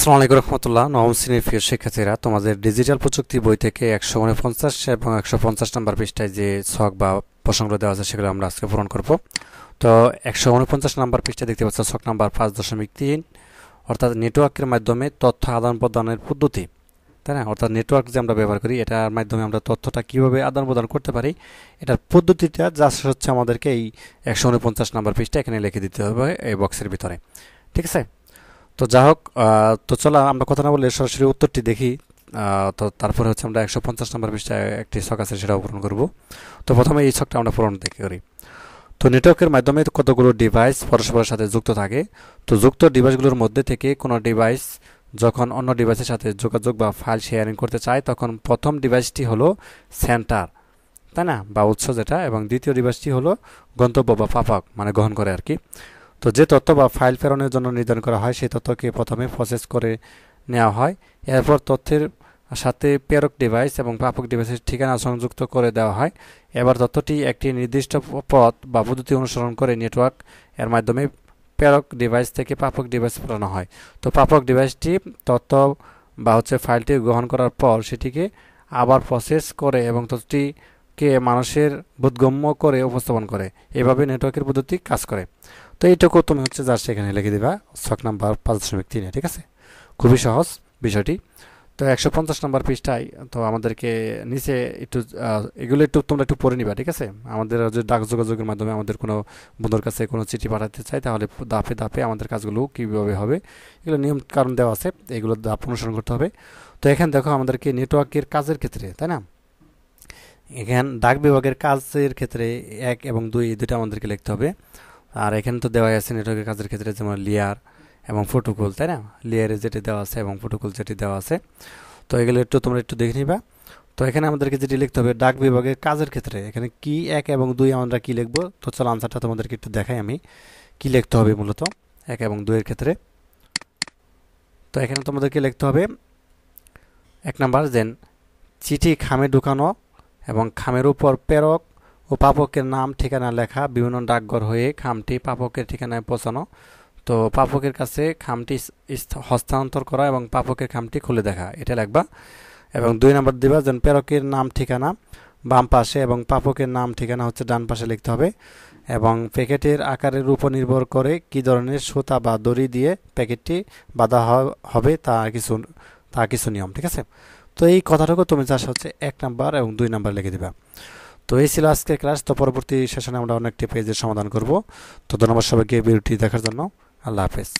আসসালামু আলাইকুম রহমতুল্লাহ। নবম শ্রেণীর প্রিয় শিক্ষার্থীরা, তোমাদের ডিজিটাল প্রযুক্তি বই থেকে 149 এবং 150 নম্বর পৃষ্ঠায় যে ছক বা প্রসঙ্গগুলো দেওয়া আছে সেগুলো আমরা আজকে পূরণ করব। তো 149 নম্বর পৃষ্ঠায় দেখতে পাচ্ছ ছক নাম্বার 5.3, অর্থাৎ নেটওয়ার্কের মাধ্যমে তথ্য আদান প্রদানের পদ্ধতি, তাই না? অর্থাৎ নেটওয়ার্ক যে আমরা ব্যবহার করি এটার মাধ্যমে আমরা তথ্যটা কীভাবে আদান প্রদান করতে পারি, এটার পদ্ধতিটা যা হচ্ছে আমাদেরকে এই 149 নম্বর পৃষ্ঠায় এখানে লিখে দিতে হবে এই বক্সের ভিতরে, ঠিক আছে? তো যা হোক, তো চলো আমরা কথা না বলে সরাসরি উত্তরটি দেখি। তো তারপরে হচ্ছে আমরা 150 নম্বর পৃষ্ঠায় একটি ছক আছে সেটাও পূরণ করব। তো প্রথমে এই ছকটা আমরা পূরণ দেখে করি। তো নেটওয়ার্কের মাধ্যমে কতগুলো ডিভাইস পরস্পরের সাথে যুক্ত থাকে। তো যুক্ত ডিভাইসগুলোর মধ্যে থেকে কোনো ডিভাইস যখন অন্য ডিভাইসের সাথে যোগাযোগ বা ফাইল শেয়ারিং করতে চায় তখন প্রথম ডিভাইসটি হলো সেন্টার, তাই না, বা উৎস যেটা, এবং দ্বিতীয় ডিভাইসটি হলো গন্তব্য বা প্রাপক, মানে গ্রহণ করে আর কি। তো যে তথ্য বা ফাইল প্রেরণের জন্য নির্ধারণ করা হয় সেই তথ্যকে প্রথমে প্রসেস করে নেওয়া হয়। এরপর তথ্যের সাথে প্রেরক ডিভাইস এবং প্রাপক ডিভাইসের ঠিকানা সংযুক্ত করে দেওয়া হয়। এবার তথ্যটি একটি নির্দিষ্ট পথ বা পদ্ধতি অনুসরণ করে নেটওয়ার্ক এর মাধ্যমে প্রেরক ডিভাইস থেকে প্রাপক ডিভাইস পাঠানো হয়। তো প্রাপক ডিভাইসটি তথ্য বা ফাইলটি গ্রহণ করার পর সেটিকে আবার প্রসেস করে এবং তথ্যটিকে মানুষের বোধগম্য করে উপস্থাপন করে। এভাবে নেটওয়ার্কের পদ্ধতি কাজ করে। তো এইটুকু তুমি যা সেখানে লিখে দিবা ছক নাম্বার 5.3, ঠিক আছে? খুবই সহজ বিষয়টি। তো 150 নম্বর পৃষ্ঠায় তো আমাদেরকে নিচে একটু এগুলো তোমরা একটু পড়ে নিবা, ঠিক আছে? আমাদের যে ডাক যোগাযোগের মাধ্যমে আমাদের কোনো বন্ধুর কাছে কোনো চিঠি পাঠাতে চাই তাহলে ধাপে ধাপে আমাদের কাজগুলো কীভাবে হবে এগুলো নিয়ম কারণ দেওয়া আছে, এগুলো ধাপ অনুসরণ করতে হবে। তো এখানে দেখো আমাদেরকে নেটওয়ার্কের কাজের ক্ষেত্রে, তাই না, এখানে ডাক বিভাগের কাজের ক্ষেত্রে 1 এবং 2 এই দুটো আমাদেরকে লিখতে হবে। আর এখানে তো দেওয়া আছে নেটওয়ার্কের কাজের ক্ষেত্রে যেমন লেয়ার এবং প্রোটোকল, তাই না? লেয়ারে যেটি দেওয়া আছে এবং প্রোটোকল যেটি দেওয়া আছে, তো এগুলো তোমরা একটু দেখে নিবা। তো এখানে আমাদেরকে যেটি লিখতে হবে ডাক বিভাগের কাজের ক্ষেত্রে, এখানে কি 1 এবং 2 আমরা কি লিখবো? তো চলো আনসারটা তোমাদেরকে একটু দেখাই আমি কি লিখতে হবে মূলত 1 এবং 2 এর ক্ষেত্রে। তো এখানে তোমাদেরকে লিখতে হবে 1 নাম্বার যে চিঠি খামে ঢুকানো এবং খামের উপর প্রেরক ও প্রাপকের নাম ঠিকানা লেখা বিভিন্ন ডাকঘর হয়ে খামটি প্রাপকের ঠিকানায় পৌঁছানো। তো প্রাপকের কাছে খামটি হস্তান্তর করা এবং প্রাপকের খামটি খুলে দেখা, এটা লিখবা। এবং 2 নম্বর দিবা যেন প্রেরকের নাম ঠিকানা বাম পাশে এবং প্রাপকের নাম ঠিকানা ডান পাশে লিখতে হবে। এবং প্যাকেটের আকারের উপর নির্ভর করে কি ধরনের সুতা বা দড়ি দিয়ে প্যাকেটটি বাঁধা হবে তা কিছু নিয়ম, ঠিক আছে? তো এই কথাটুকু তুমি যা 1 নাম্বার এবং 2 নাম্বার লিখে দিবা। তো এই ছিল আজকের ক্লাস। তো পরবর্তী সেশনে আমরা অনেকটি পেজের সমাধান করব। তো ধন্যবাদ সবাইকে ভিডিওটি দেখার জন্য। আল্লাহ হাফেজ।